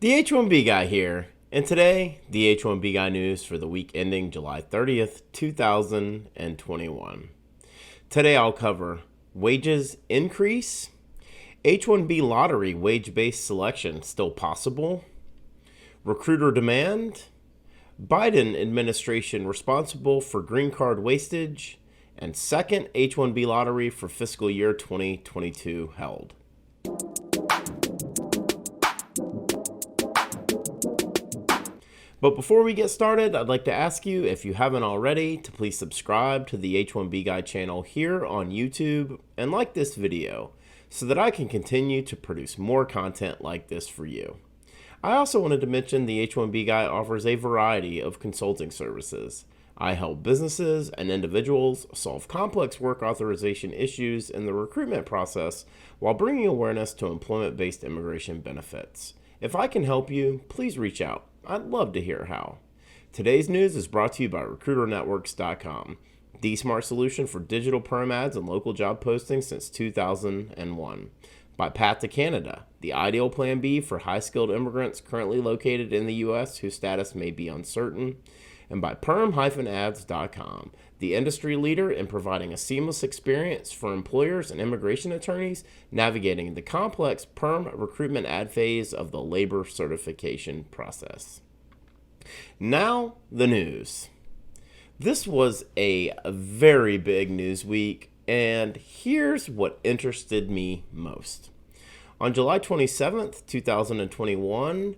The H1B Guy here, and today, the H1B Guy news for the week ending July 30th, 2021. Today I'll cover wages increase, H1B Lottery wage-based selection still possible, recruiter demand, Biden administration responsible for green card wastage, and second H1B Lottery for fiscal year 2022 held. But before we get started, I'd like to ask you, if you haven't already, to please subscribe to the H1B Guy channel here on YouTube and like this video so that I can continue to produce more content like this for you. I also wanted to mention the H1B Guy offers a variety of consulting services. I help businesses and individuals solve complex work authorization issues in the recruitment process while bringing awareness to employment-based immigration benefits. If I can help you, please reach out. I'd love to hear how. Today's news is brought to you by RecruiterNetworks.com, the smart solution for digital perm ads and local job postings since 2001. By Path to Canada, the ideal plan B for high-skilled immigrants currently located in the U.S. whose status may be uncertain. And by PERM-Ads.com, the industry leader in providing a seamless experience for employers and immigration attorneys navigating the complex PERM recruitment ad phase of the labor certification process. Now, the news. This was a very big news week, and here's what interested me most. On July 27th, 2021,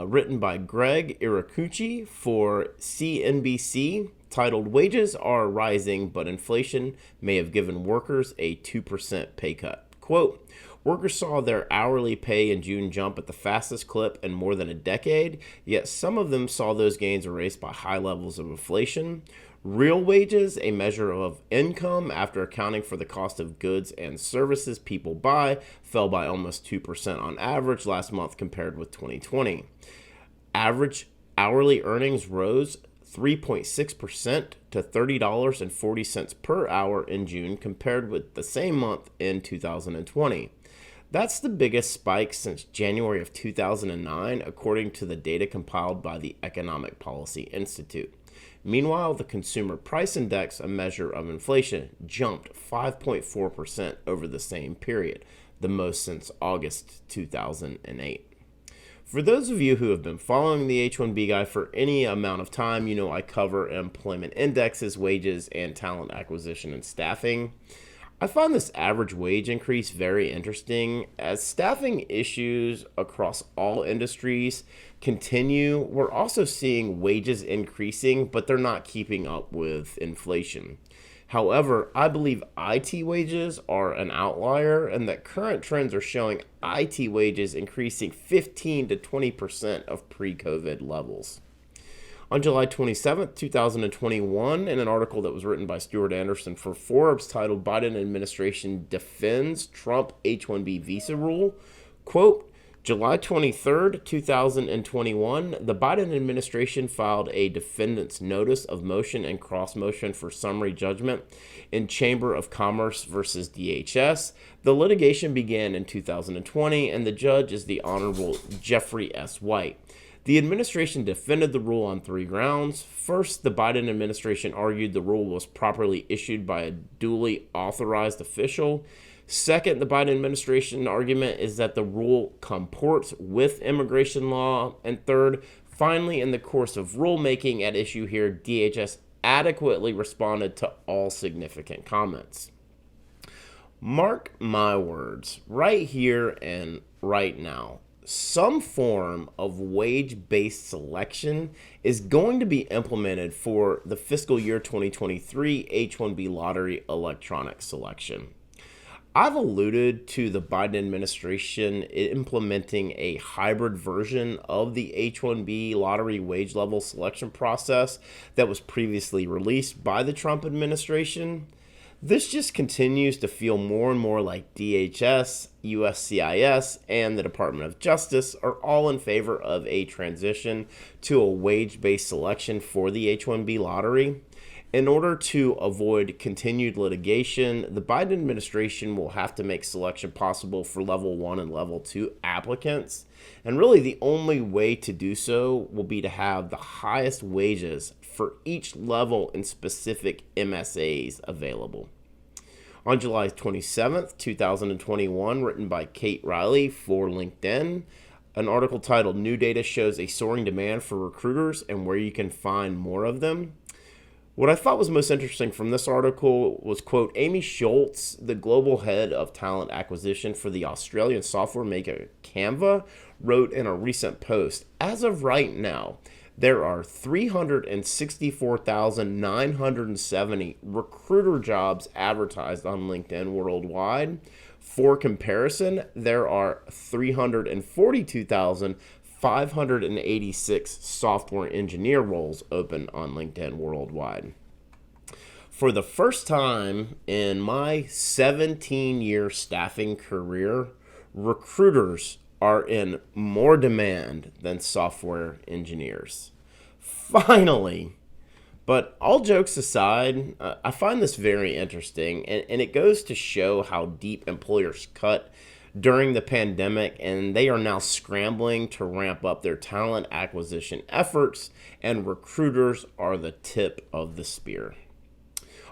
written by Greg Iracucci for CNBC, titled "Wages Are Rising, but Inflation May Have Given Workers a 2% Pay Cut." Quote, "Workers saw their hourly pay in June jump at the fastest clip in more than a decade, yet some of them saw those gains erased by high levels of inflation. Real wages, a measure of income after accounting for the cost of goods and services people buy, fell by almost 2% on average last month compared with 2020. Average hourly earnings rose 3.6% to $30.40 per hour in June compared with the same month in 2020. That's the biggest spike since January of 2009, according to the data compiled by the Economic Policy Institute. Meanwhile, the Consumer Price Index, a measure of inflation, jumped 5.4% over the same period, the most since August 2008. For those of you who have been following the H1B Guy for any amount of time, you know I cover employment indexes, wages, and talent acquisition and staffing. I find this average wage increase very interesting. As staffing issues across all industries continue, we're also seeing wages increasing, but they're not keeping up with inflation. However, I believe IT wages are an outlier and that current trends are showing IT wages increasing 15 to 20% of pre-COVID levels. On July 27, 2021, in an article that was written by Stuart Anderson for Forbes titled "Biden Administration Defends Trump H-1B Visa Rule," quote, July 23, 2021, the Biden administration filed a defendant's notice of motion and cross motion for summary judgment in Chamber of Commerce versus DHS. The litigation began in 2020, and the judge is the Honorable Jeffrey S. White. The administration defended the rule on three grounds. First, the Biden administration argued the rule was properly issued by a duly authorized official. Second, the Biden administration argument is that the rule comports with immigration law. And third, finally, in the course of rulemaking at issue here, DHS adequately responded to all significant comments. Mark my words, right here and right now, some form of wage-based selection is going to be implemented for the fiscal year 2023 H1B Lottery electronic selection. I've alluded to the Biden administration implementing a hybrid version of the H1B Lottery wage level selection process that was previously released by the Trump administration. This just continues to feel more and more like DHS, USCIS, and the Department of Justice are all in favor of a transition to a wage-based selection for the H-1B lottery. In order to avoid continued litigation, the Biden administration will have to make selection possible for level 1 and level 2 applicants. And really, the only way to do so will be to have the highest wages for each level in specific MSAs available. On July 27th, 2021, written by Kate Riley for LinkedIn, an article titled "New Data Shows a Soaring Demand for Recruiters and Where You Can Find More of Them." What I thought was most interesting from this article was, quote, Amy Schultz, the global head of talent acquisition for the Australian software maker Canva, wrote in a recent post, as of right now, there are 364,970 recruiter jobs advertised on LinkedIn worldwide. For comparison, there are 342,586 software engineer roles open on LinkedIn worldwide. For the first time in my 17-year staffing career, recruiters are in more demand than software engineers. Finally! But all jokes aside, I find this very interesting, and it goes to show how deep employers cut during the pandemic, and they are now scrambling to ramp up their talent acquisition efforts, and recruiters are the tip of the spear.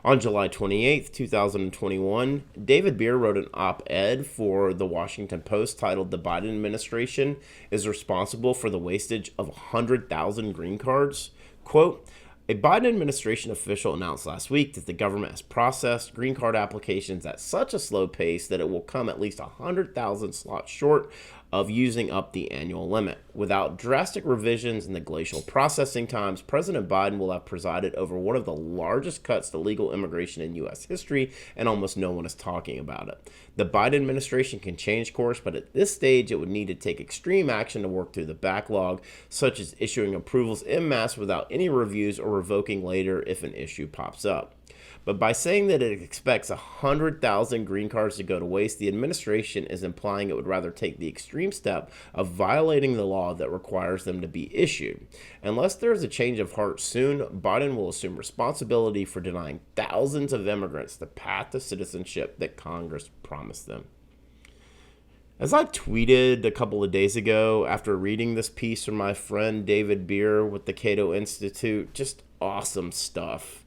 On July 28th, 2021, David Beer wrote an op-ed for the Washington Post titled "The Biden Administration is Responsible for the Wastage of 100,000 Green Cards." Quote, a Biden administration official announced last week that the government has processed green card applications at such a slow pace that it will come at least 100,000 slots short of using up the annual limit. Without drastic revisions in the glacial processing times, President Biden will have presided over one of the largest cuts to legal immigration in U.S. history, and almost no one is talking about it. The Biden administration can change course, but at this stage, it would need to take extreme action to work through the backlog, such as issuing approvals en masse without any reviews or revoking later if an issue pops up. But by saying that it expects 100,000 green cards to go to waste, the administration is implying it would rather take the extreme step of violating the law that requires them to be issued. Unless there is a change of heart soon, Biden will assume responsibility for denying thousands of immigrants the path to citizenship that Congress promised them. As I tweeted a couple of days ago after reading this piece from my friend David Beer with the Cato Institute, just awesome stuff.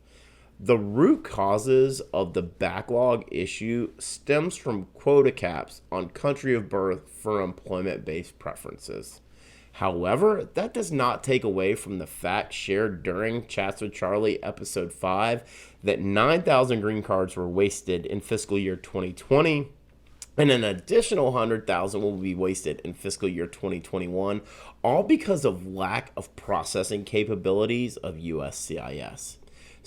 The root causes of the backlog issue stems from quota caps on country of birth for employment-based preferences. However, that does not take away from the fact shared during Chats with Charlie episode 5 that 9,000 green cards were wasted in fiscal year 2020, and an additional 100,000 will be wasted in fiscal year 2021, all because of lack of processing capabilities of USCIS.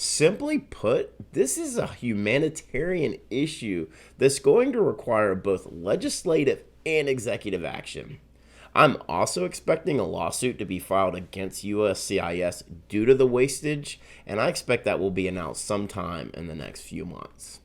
Simply put, this is a humanitarian issue that's going to require both legislative and executive action. I'm also expecting a lawsuit to be filed against USCIS due to the wastage, and I expect that will be announced sometime in the next few months.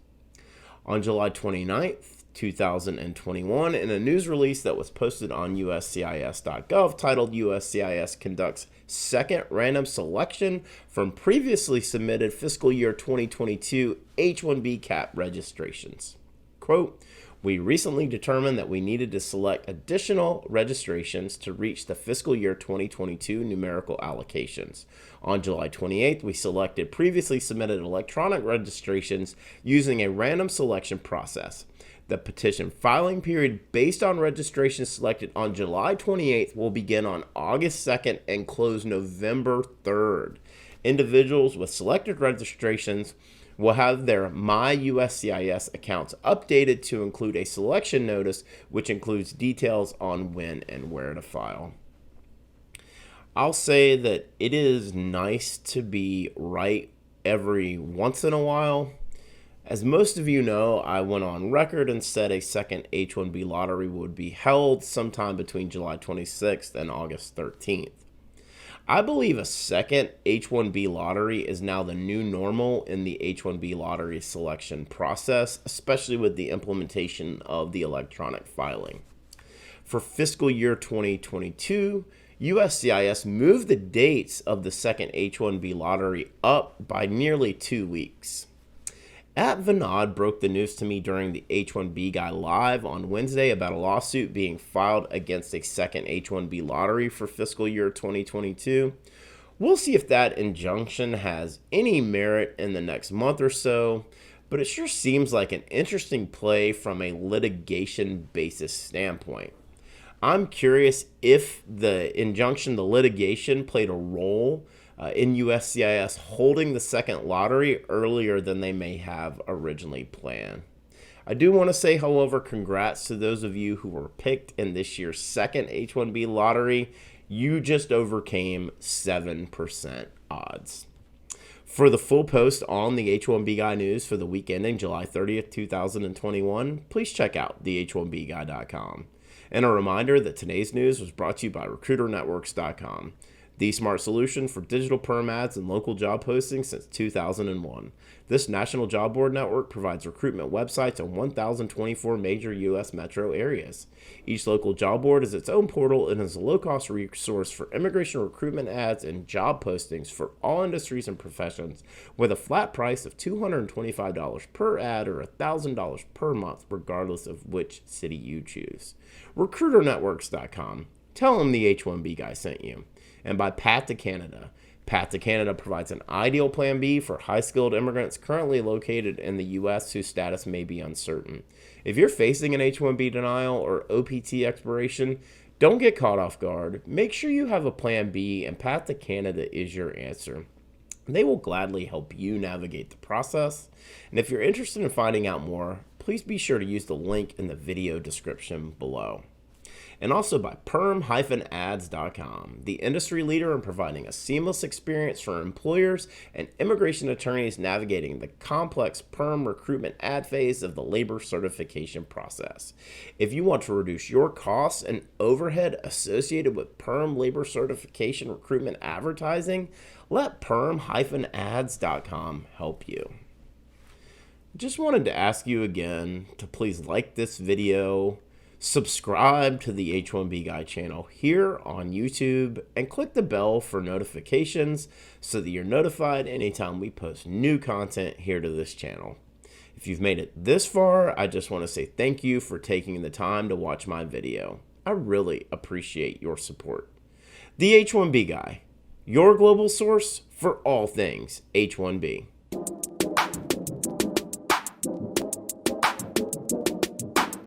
On July 29th, 2021, in a news release that was posted on USCIS.gov titled USCIS conducts second random selection from previously submitted fiscal year 2022 H1B cap registrations. Quote, we recently determined that we needed to select additional registrations to reach the fiscal year 2022 numerical allocations. On July 28th, we selected previously submitted electronic registrations using a random selection process. The petition filing period based on registrations selected on July 28th will begin on August 2nd and close November 3rd. Individuals with selected registrations will have their My USCIS accounts updated to include a selection notice, which includes details on when and where to file. I'll say that it is nice to be right every once in a while. As most of you know, I went on record and said a second H1B lottery would be held sometime between July 26th and August 13th. I believe a second H1B lottery is now the new normal in the H1B lottery selection process, especially with the implementation of the electronic filing. For fiscal year 2022, USCIS moved the dates of the second H1B lottery up by nearly 2 weeks. @Vinod broke the news to me during the H1B Guy live on Wednesday about a lawsuit being filed against a second H1B lottery for fiscal year 2022. We'll see if that injunction has any merit in the next month or so, but it sure seems like an interesting play from a litigation basis standpoint. I'm curious if the injunction, the litigation, played a role in USCIS holding the second lottery earlier than they may have originally planned. I do want to say, however, congrats to those of you who were picked in this year's second H1B lottery. You just overcame 7% odds. For the full post on the H1B Guy news for the week ending July 30th, 2021, please check out the H1BGuy.com. And a reminder that today's news was brought to you by RecruiterNetworks.com, the smart solution for digital perm ads and local job postings since 2001. This national job board network provides recruitment websites in 1,024 major U.S. metro areas. Each local job board is its own portal and is a low-cost resource for immigration recruitment ads and job postings for all industries and professions, with a flat price of $225 per ad or $1,000 per month, regardless of which city you choose. RecruiterNetworks.com. Tell them the H1B Guy sent you. And by Path to Canada. Path to Canada provides an ideal plan B for high-skilled immigrants currently located in the U.S. whose status may be uncertain. If you're facing an H-1B denial or OPT expiration, don't get caught off guard. Make sure you have a plan B, and Path to Canada is your answer. They will gladly help you navigate the process. And if you're interested in finding out more, please be sure to use the link in the video description below. And also by PERM-Ads.com, the industry leader in providing a seamless experience for employers and immigration attorneys navigating the complex PERM recruitment ad phase of the labor certification process. If you want to reduce your costs and overhead associated with PERM labor certification recruitment advertising, let PERM-Ads.com help you. Just wanted to ask you again to please like this video, subscribe to the H1B Guy channel here on YouTube, and click the bell for notifications so that you're notified anytime we post new content here to this channel. If you've made it this far, I just want to say thank you for taking the time to watch my video. I really appreciate your support. The H1B Guy, your global source for all things H1B.